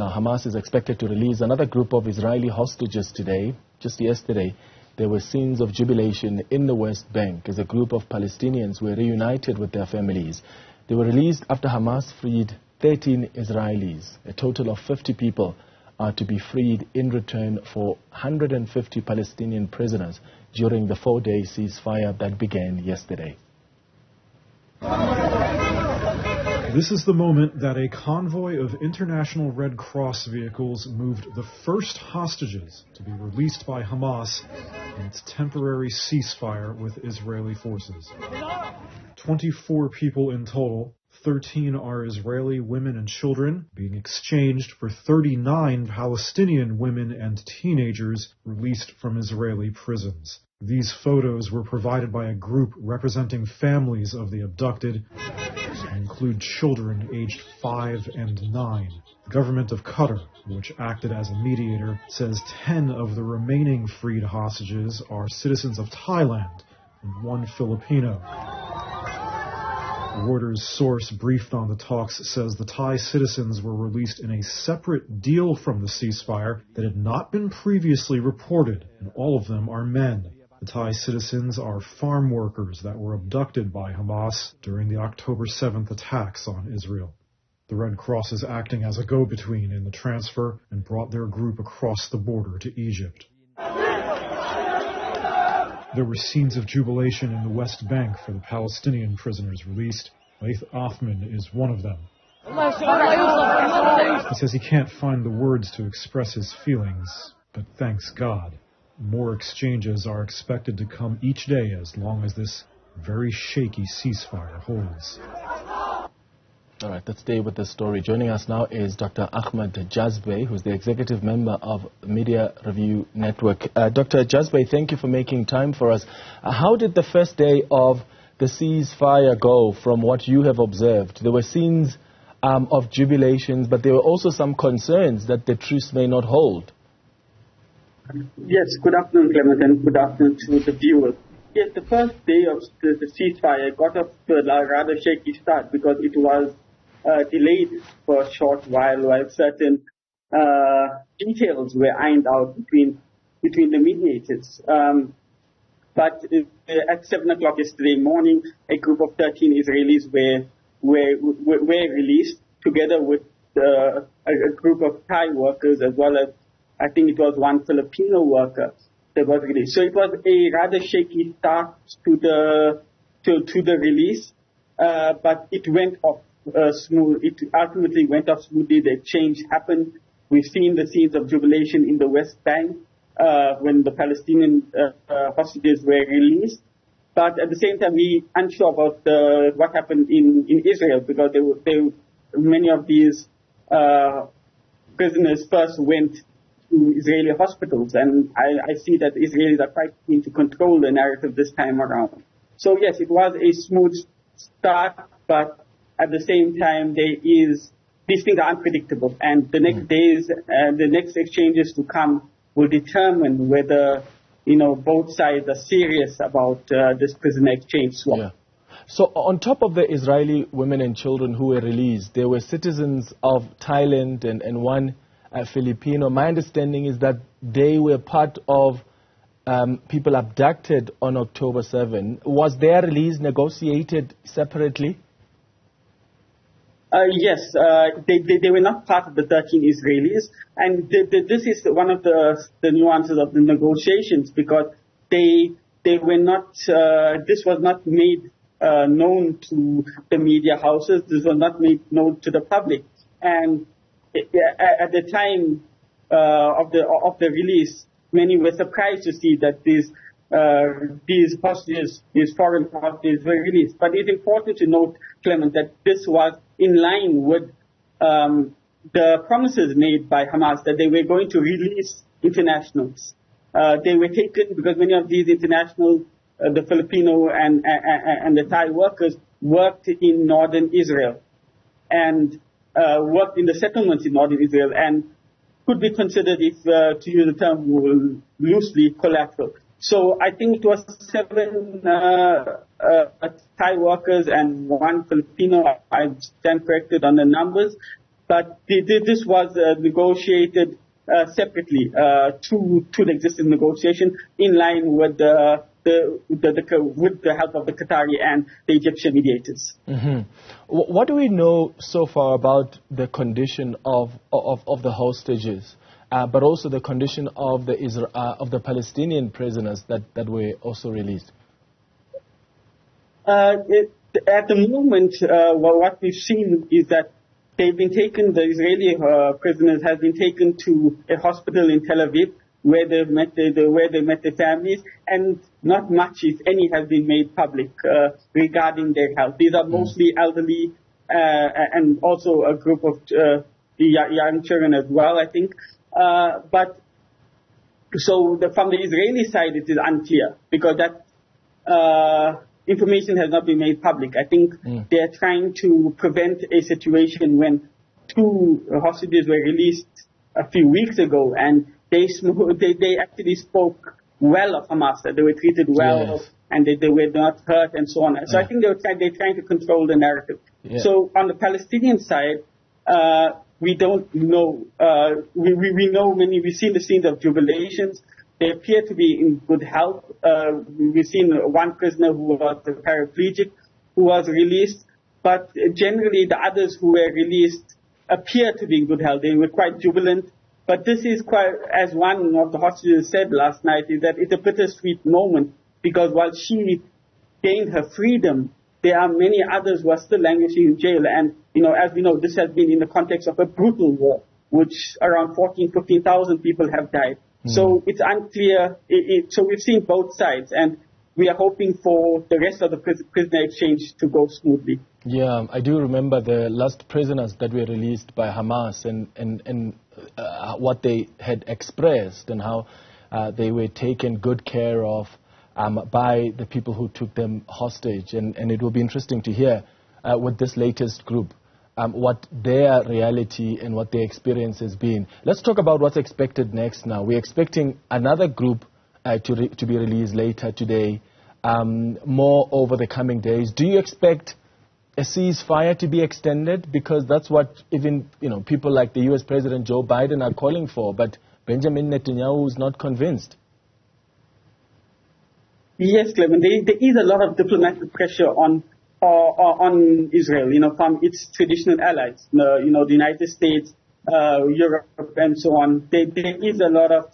Now, Hamas is expected to release another group of Israeli hostages today. Just yesterday, there were scenes of jubilation in the West Bank as a group of Palestinians were reunited with their families. They were released after Hamas freed 13 Israelis. A total of 50 people are to be freed in return for 150 Palestinian prisoners during the 4-day ceasefire that began yesterday. This is the moment that a convoy of International Red Cross vehicles moved the first hostages to be released by Hamas in its temporary ceasefire with Israeli forces. 24 people in total, 13 are Israeli women and children, being exchanged for 39 Palestinian women and teenagers released from Israeli prisons. These photos were provided by a group representing families of the abducted and include children aged 5 and 9. The government of Qatar, which acted as a mediator, says 10 of the remaining freed hostages are citizens of Thailand and 1 Filipino. Reuters source briefed on the talks says the Thai citizens were released in a separate deal from the ceasefire that had not been previously reported, and all of them are men. The Thai citizens are farm workers that were abducted by Hamas during the October 7th attacks on Israel. The Red Cross is acting as a go-between in the transfer and brought their group across the border to Egypt. There were scenes of jubilation in the West Bank for the Palestinian prisoners released. Ahmed is one of them. He says he can't find the words to express his feelings, but thanks God. More exchanges are expected to come each day as long as this very shaky ceasefire holds. All right, let's stay with this story. Joining us now is Dr. Ahmed Jazbhay, who's the executive member of Media Review Network. Dr. Jazbhay, thank you for making time for us. How did the first day of the ceasefire go from what you have observed? There were scenes of jubilations, but there were also some concerns that the truce may not hold. Yes, good afternoon, Clement, and good afternoon to the viewers. Yes, the first day of the ceasefire got off to a rather shaky start because it was delayed for a short while certain details were ironed out between the mediators. But at 7 o'clock yesterday morning, a group of 13 Israelis were released together with a group of Thai workers as well as I think it was 1 Filipino worker that was released. So it was a rather shaky start to the release, but it went off smooth. It ultimately went off smoothly. The exchange happened. We've seen the scenes of jubilation in the West Bank when the Palestinian hostages were released. But at the same time, we're unsure about what happened in Israel because many of these prisoners first went to Israeli hospitals, and I see that the Israelis are quite keen to control the narrative this time around. So yes, it was a smooth start, but at the same time, these things are unpredictable, and the next days, the next exchanges to come will determine whether both sides are serious about this prisoner exchange swap. Yeah. So on top of the Israeli women and children who were released, there were citizens of Thailand and 1 Filipino. My understanding is that they were part of people abducted on October 7. Was their release negotiated separately? Yes, they were not part of the 13 Israelis, and this is one of the nuances of the negotiations because they were not. This was not made known to the media houses. This was not made known to the public, and at the time of the release, many were surprised to see that these hostages, these foreign hostages, were released. But it's important to note, Clement, that this was in line with the promises made by Hamas that they were going to release internationals. They were taken because many of these internationals, the Filipino and the Thai workers, worked in northern Israel and worked in the settlements in northern Israel and could be considered, if to use the term loosely, collateral. So I think it was 7 Thai workers and 1 Filipino. I stand corrected on the numbers, but this was negotiated separately to the existing negotiation, in line with with the help of the Qatari and the Egyptian mediators. What do we know so far about the condition of the hostages, but also the condition of the Palestinian prisoners that were also released? At the moment, what we've seen is that they've been taken. The Israeli prisoners have been taken to a hospital in Tel Aviv, where they met their families, and not much, if any, has been made public regarding their health. These are mostly elderly and also a group of young children as well, I think. But so from the Israeli side, it is unclear, because that information has not been made public. I think they are trying to prevent a situation when 2 hostages were released a few weeks ago, and they actually spoke well of Hamas, that they were treated well, and they were not hurt and so on. So I think they're trying to control the narrative. So on the Palestinian side, we don't know. We know we've seen the scenes of jubilations. They appear to be in good health. We've seen one prisoner who was a paraplegic who was released, but generally the others who were released appear to be in good health. They were quite jubilant. But this is quite, as one of the hostages said last night, is that it's a bittersweet moment, because while she gained her freedom, there are many others who are still languishing in jail. And, as we know, this has been in the context of a brutal war, which around 15,000 people have died. So it's unclear. So we've seen both sides, and we are hoping for the rest of the prisoner exchange to go smoothly. Yeah, I do remember the last prisoners that were released by Hamas, and what they had expressed, and how they were taken good care of by the people who took them hostage. And it will be interesting to hear with this latest group what their reality and what their experience has been. Let's talk about what's expected next now. We're expecting another group to be released later today, more over the coming days. Do you expect a ceasefire to be extended? Because that's what even people like the U.S. President Joe Biden are calling for, but Benjamin Netanyahu is not convinced. Yes, Clement, there is a lot of diplomatic pressure on Israel, from its traditional allies, the United States, Europe, and so on. There is a lot of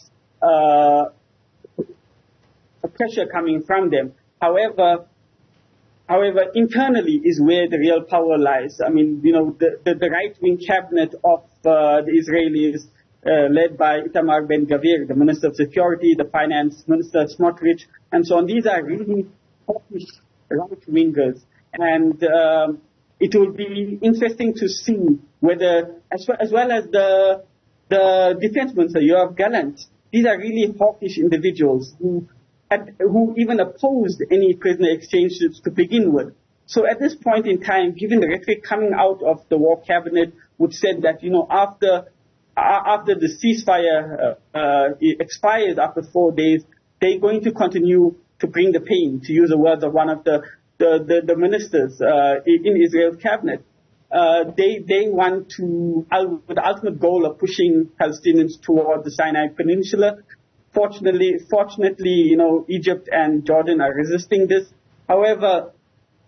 pressure coming from them. However, internally is where the real power lies. I mean, the right-wing cabinet of the Israelis, led by Itamar Ben-Gvir, the Minister of Security, the Finance Minister Smotrich, and so on. These are really right-wingers. And it will be interesting to see whether, as well as the Defense Minister, Yoav Gallant, these are really hawkish individuals who even opposed any prisoner exchanges to begin with. So at this point in time, given the rhetoric coming out of the war cabinet, which said that, after the ceasefire expires after 4 days, they're going to continue to bring the pain, to use the words of one of the ministers in Israel's cabinet. They want to, with the ultimate goal of pushing Palestinians toward the Sinai Peninsula. Fortunately, Egypt and Jordan are resisting this. However,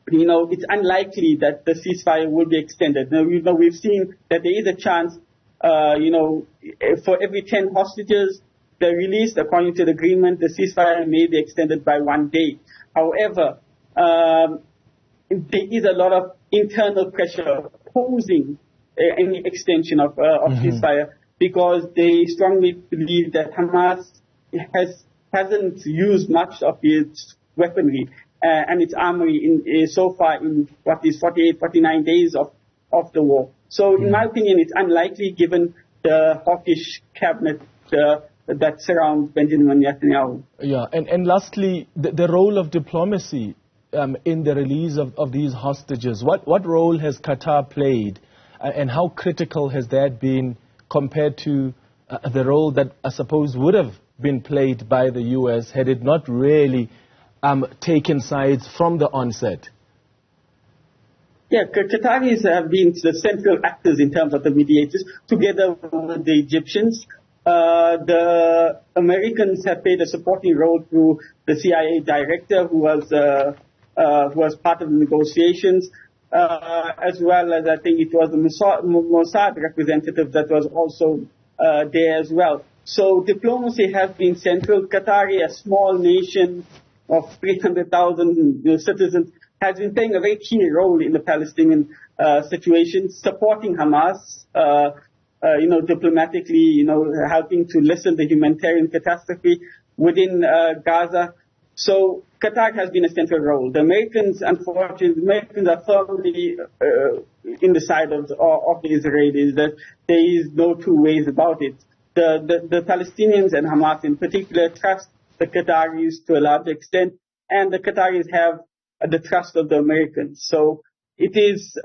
it's unlikely that the ceasefire will be extended. Now, we've seen that there is a chance, for every 10 hostages they're released, according to the agreement, the ceasefire may be extended by 1 day. However, there is a lot of internal pressure opposing any extension of ceasefire, because they strongly believe that Hamas hasn't used much of its weaponry and its armory so far in what is 48, 49 days of the war. So in my opinion, it's unlikely, given the hawkish cabinet that surrounds Benjamin Netanyahu. Yeah, and lastly, the role of diplomacy in the release of these hostages. What role has Qatar played, and how critical has that been compared to the role that I suppose would have been played by the U.S. had it not really taken sides from the onset? Yeah, Qataris have been the central actors in terms of the mediators, together with the Egyptians. The Americans have played a supporting role through the CIA director, who was part of the negotiations, as well as I think it was the Mossad representative that was also there as well. So diplomacy has been central. Qatari, a small nation of 300,000 citizens, has been playing a very key role in the Palestinian situation, supporting Hamas, diplomatically, helping to lessen the humanitarian catastrophe within Gaza. So Qatar has been a central role. The Americans, unfortunately, are firmly in the side of the Israelis. That there is no two ways about it. The Palestinians and Hamas in particular trust the Qataris to a large extent, and the Qataris have the trust of the Americans. So it is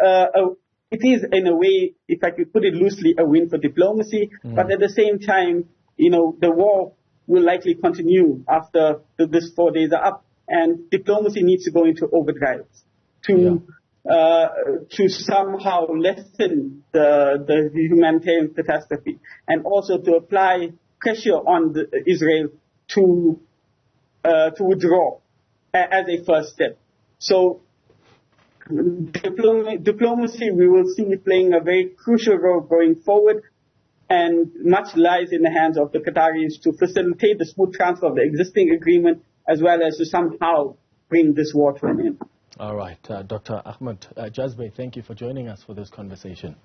in a way, if I could put it loosely, a win for diplomacy. But at the same time, the war will likely continue after these 4 days are up, and diplomacy needs to go into overdrive to somehow lessen the humanitarian catastrophe, and also to apply pressure on Israel to withdraw as a first step. So diplomacy, we will see playing a very crucial role going forward, and much lies in the hands of the Qataris to facilitate the smooth transfer of the existing agreement, as well as to somehow bring this war to an end. All right, Dr. Ahmed, Jazbhay, thank you for joining us for this conversation.